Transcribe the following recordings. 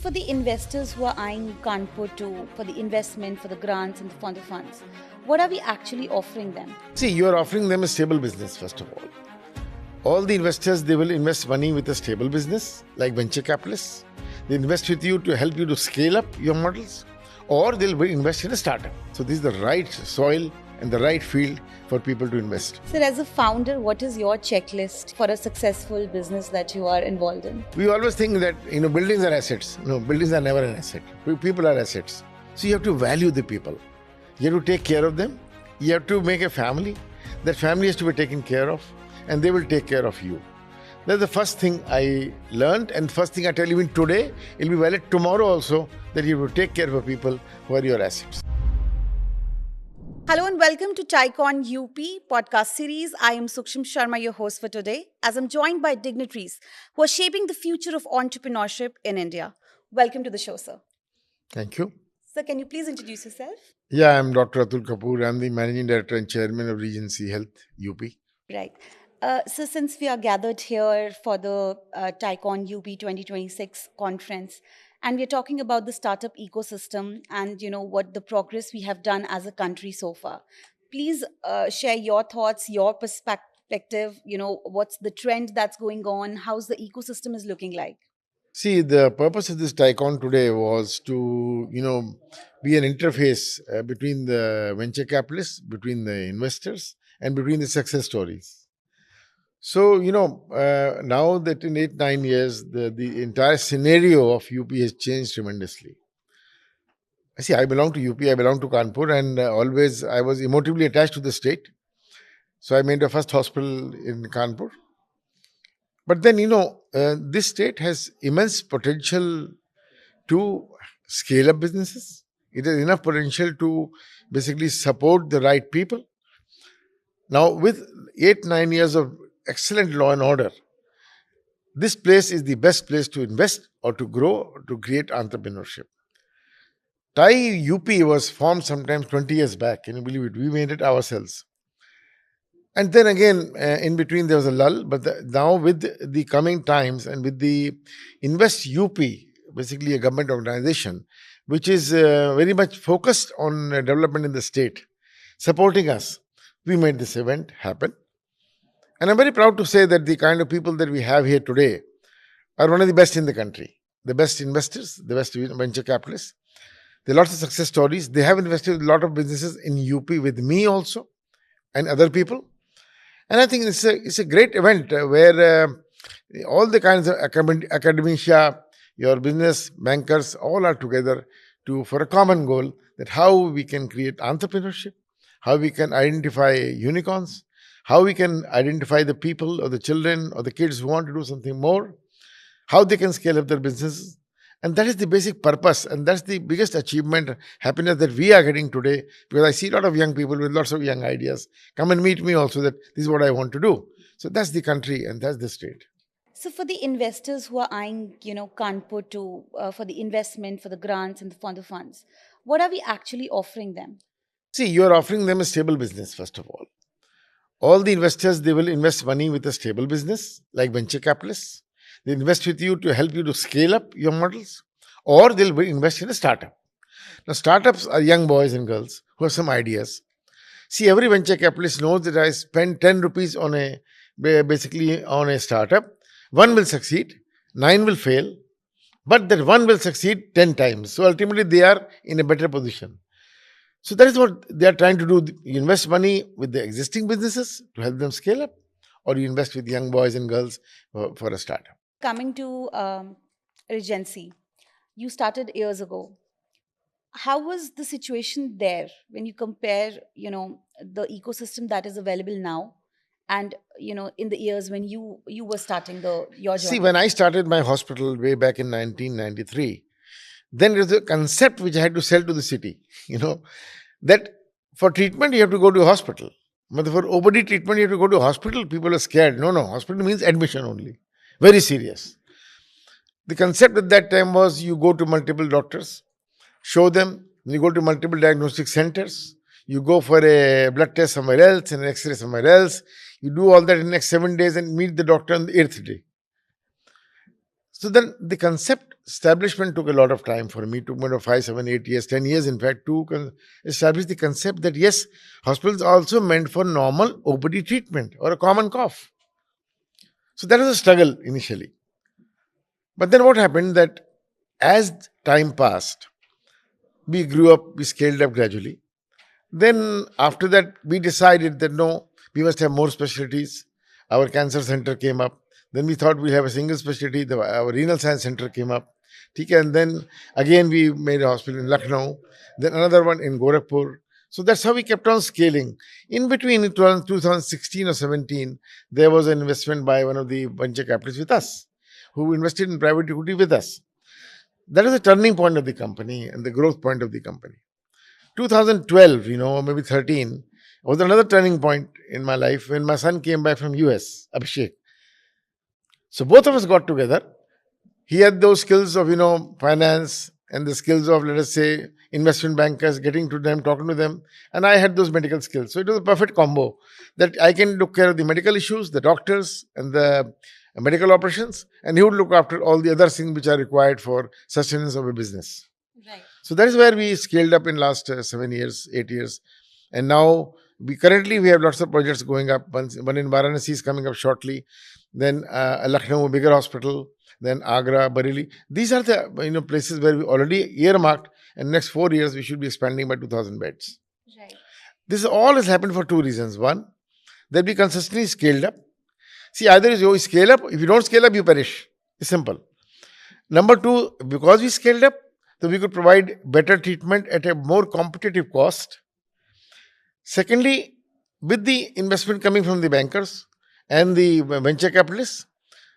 For the investors who are eyeing Kanpur for the investment, for the grants and for the funds, what are we actually offering them? See, you are offering them a stable business, first of all. All the investors, they will invest money with a stable business, like venture capitalists. They invest with you to help you to scale up your models, or they'll invest in a startup. So this is the right soil and the right field for people to invest. Sir, as a founder, what is your checklist for a successful business that you are involved in? We always think that, buildings are assets. No, buildings are never an asset. People are assets. So you have to value the people. You have to take care of them. You have to make a family. That family has to be taken care of, and they will take care of you. That's the first thing I learned, and first thing I tell you today, it'll be valid tomorrow also, that you will take care of the people who are your assets. Hello and welcome to TiECon UP Podcast series. I am Suksham Sharma, your host for today, as I'm joined by dignitaries who are shaping the future of entrepreneurship in India. Welcome to the show, sir. Thank you. Sir, can you please introduce yourself? Yeah, I'm Dr. Atul Kapoor. I'm the Managing Director and Chairman of Regency Health UP. Right. So since we are gathered here for the TiECon UP 2026 conference, and we're talking about the startup ecosystem and, what the progress we have done as a country so far, please share your thoughts, your perspective, what's the trend that's going on, how's the ecosystem is looking like? See, the purpose of this TiECon today was to, be an interface between the venture capitalists, between the investors, and between the success stories. So, now that in 8-9 years, the entire scenario of UP has changed tremendously. See, I belong to UP, I belong to Kanpur, and always I was emotively attached to the state. So I made the first hospital in Kanpur. But then, this state has immense potential to scale up businesses. It has enough potential to basically support the right people. Now, with 8-9 years of excellent law and order, this place is the best place to invest or to grow or to create entrepreneurship. TiECon UP was formed sometime 20 years back. Can you believe it? We made it ourselves. And then again, in between there was a lull. But now with the coming times and with the Invest UP, basically a government organization, which is very much focused on development in the state, supporting us, we made this event happen. And I'm very proud to say that the kind of people that we have here today are one of the best in the country. The best investors, the best venture capitalists. There are lots of success stories. They have invested a lot of businesses in UP with me also and other people. And I think it's a great event where all the kinds of academia, your business, bankers, all are together for a common goal, that how we can create entrepreneurship, how we can identify unicorns, how we can identify the people or the children or the kids who want to do something more, how they can scale up their businesses. And that is the basic purpose, and that's the biggest achievement, happiness that we are getting today, because I see a lot of young people with lots of young ideas come and meet me also that this is what I want to do. So that's the country and that's the state. So for the investors who are eyeing, Kanpur for the investment, for the grants and for the funds, what are we actually offering them? See, you are offering them a stable business, first of all. All the investors, they will invest money with a stable business, like venture capitalists. They invest with you to help you to scale up your models, or they'll invest in a startup. Now, startups are young boys and girls who have some ideas. See, every venture capitalist knows that I spend 10 rupees on a startup. 1 will succeed, 9 will fail, but that 1 will succeed 10 times. So ultimately, they are in a better position. So that is what they are trying to do. You invest money with the existing businesses to help them scale up, or you invest with young boys and girls for a startup. Coming to Regency, you started years ago. How was the situation there when you compare, the ecosystem that is available now and, in the years when you were starting your journey? See, when I started my hospital way back in 1993, then there was a concept which I had to sell to the city, that for treatment you have to go to a hospital. But for OPD treatment you have to go to a hospital. People are scared. No, hospital means admission only. Very serious. The concept at that time was you go to multiple doctors, show them, then you go to multiple diagnostic centers, you go for a blood test somewhere else and an X-ray somewhere else, you do all that in the next 7 days and meet the doctor on the 8th day. So then the concept establishment took a lot of time for me. It took me 5, 7, 8 years, 10 years, in fact, to establish the concept that yes, hospitals are also meant for normal OPD treatment or a common cough. So that was a struggle initially. But then what happened that as time passed, we grew up, we scaled up gradually. Then after that, we decided that no, we must have more specialties. Our cancer center came up. Then we thought we'll have a single specialty. Our renal science center came up. Okay, and then again we made a hospital in Lucknow. Then another one in Gorakhpur. So that's how we kept on scaling. In between, in 2016 or 17, there was an investment by one of the venture capitalists with us, who invested in private equity with us. That is the turning point of the company and the growth point of the company. 2012, maybe 13, was another turning point in my life when my son came back from US, Abhishek. So both of us got together. He had those skills of, finance and the skills of, let us say, investment bankers, getting to them, talking to them. And I had those medical skills. So it was a perfect combo that I can look care of the medical issues, the doctors, and the medical operations. And he would look after all the other things which are required for sustenance of a business. Right. So that is where we scaled up in last 7 years, 8 years. And now we have lots of projects going up. One in Varanasi is coming up shortly. Then Lucknow, a bigger hospital. Then Agra, Bareilly. These are the places where we already earmarked. And next 4 years we should be expanding by 2,000 beds. Right. This all has happened for two reasons. One, that we consistently scaled up. See, either you scale up. If you don't scale up, you perish. It's simple. Number two, because we scaled up, so we could provide better treatment at a more competitive cost. Secondly, with the investment coming from the bankers and the venture capitalists,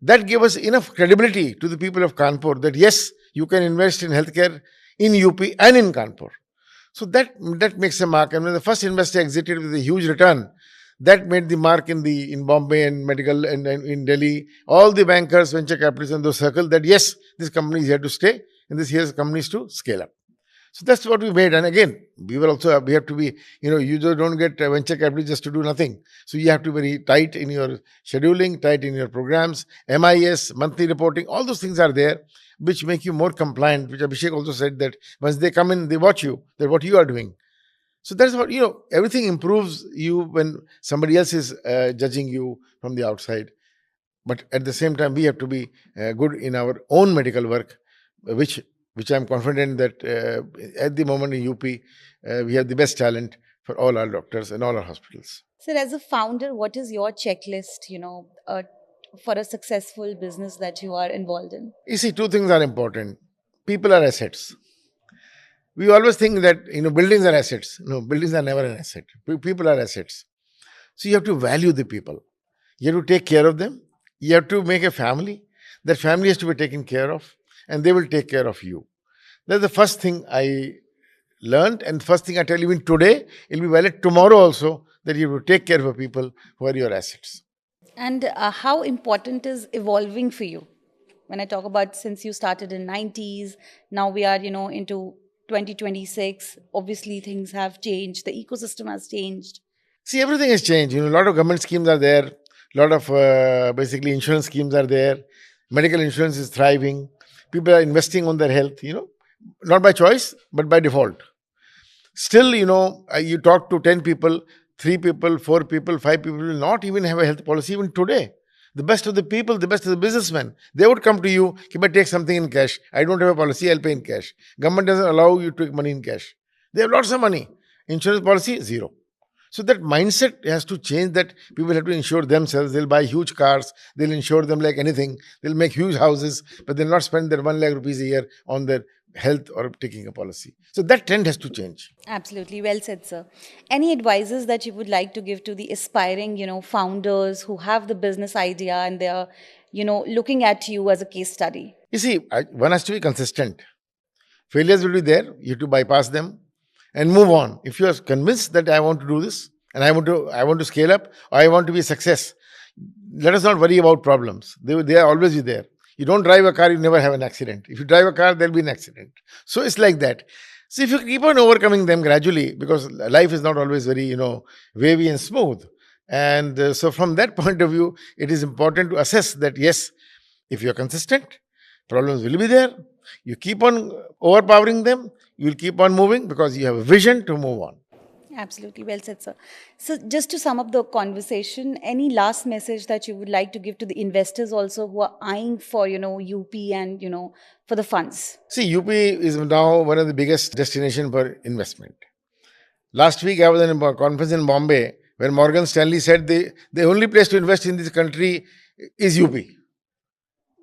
that gave us enough credibility to the people of Kanpur that yes, you can invest in healthcare in UP and in Kanpur. So that makes a mark. And when the first investor exited with a huge return, that made the mark in Bombay and medical and in Delhi. All the bankers, venture capitalists in those circles that yes, this company is here to stay and this here's companies to scale up. So that's what we made. And again, we have to be, you just don't get venture capital just to do nothing. So you have to be very tight in your scheduling, tight in your programs, MIS, monthly reporting, all those things are there, which make you more compliant, which Abhishek also said that once they come in, they watch you, that what you are doing. So that's what, everything improves you when somebody else is judging you from the outside. But at the same time, we have to be good in our own medical work, which I'm confident that at the moment in UP, we have the best talent for all our doctors and all our hospitals. Sir, as a founder, what is your checklist, for a successful business that you are involved in? You see, two things are important. People are assets. We always think that, buildings are assets. No, buildings are never an asset. People are assets. So you have to value the people. You have to take care of them. You have to make a family. That family has to be taken care of. And they will take care of you. That's the first thing I learned, and first thing I tell you even today, it will be valid tomorrow also, that you have to take care of people who are your assets. And how important is evolving for you? When I talk about since you started in 90s, now we are, into 2026. Obviously, things have changed. The ecosystem has changed. See, everything has changed. A lot of government schemes are there. A lot of basically insurance schemes are there. Medical insurance is thriving. People are investing on their health, not by choice, but by default. Still, you talk to 10 people, 3 people, 4 people, 5 people will not even have a health policy even today. The best of the people, the best of the businessmen, they would come to you, can I take something in cash? I don't have a policy, I'll pay in cash. Government doesn't allow you to take money in cash. They have lots of money. Insurance policy, zero. So that mindset has to change, that people have to insure themselves. They'll buy huge cars. They'll insure them like anything. They'll make huge houses, but they'll not spend their 1 lakh rupees a year on their health or taking a policy. So that trend has to change. Absolutely. Well said, sir. Any advices that you would like to give to the aspiring, founders who have the business idea and they're, looking at you as a case study? You see, one has to be consistent. Failures will be there. You have to bypass them and move on. If you are convinced that I want to do this and I want to scale up, or I want to be a success, let us not worry about problems. They are always be there. You don't drive a car, you never have an accident. If you drive a car, there'll be an accident. So it's like that. So if you keep on overcoming them gradually, because life is not always very, wavy and smooth. And so from that point of view, it is important to assess that yes, if you're consistent, problems will be there. You keep on overpowering them, you will keep on moving because you have a vision to move on. Absolutely. Well said, sir. So, just to sum up the conversation, any last message that you would like to give to the investors also who are eyeing for, UP and, for the funds? See, UP is now one of the biggest destination for investment. Last week, I was in a conference in Bombay where Morgan Stanley said the only place to invest in this country is UP.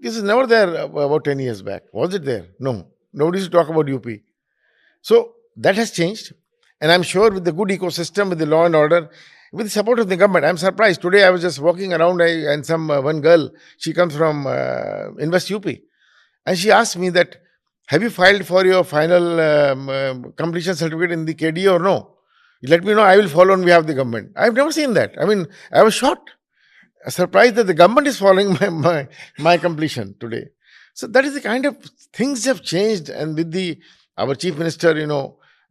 This is never there about 10 years back. Was it there? No. Nobody used to talk about UP. So that has changed. And I'm sure with the good ecosystem, with the law and order, with the support of the government, I'm surprised. Today I was just walking around and one girl, she comes from Invest UP. And she asked me that, have you filed for your final completion certificate in the KD or no? Let me know, I will follow on behalf of the government. I've never seen that. I mean, I was shocked, surprised that the government is following my completion today. So that is the kind of things have changed. And with our chief minister,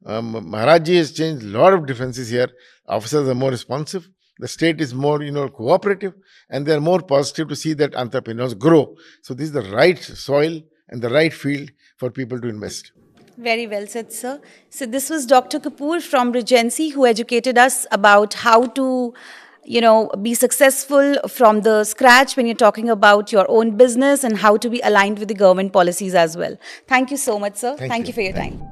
Maharajji has changed a lot of differences here. Officers are more responsive. The state is more, cooperative, and they are more positive to see that entrepreneurs grow. So this is the right soil and the right field for people to invest. Very well said, sir. So this was Dr. Kapoor from Regency who educated us about how to, be successful from the scratch when you're talking about your own business and how to be aligned with the government policies as well. Thank you so much, sir. Thank you for your time.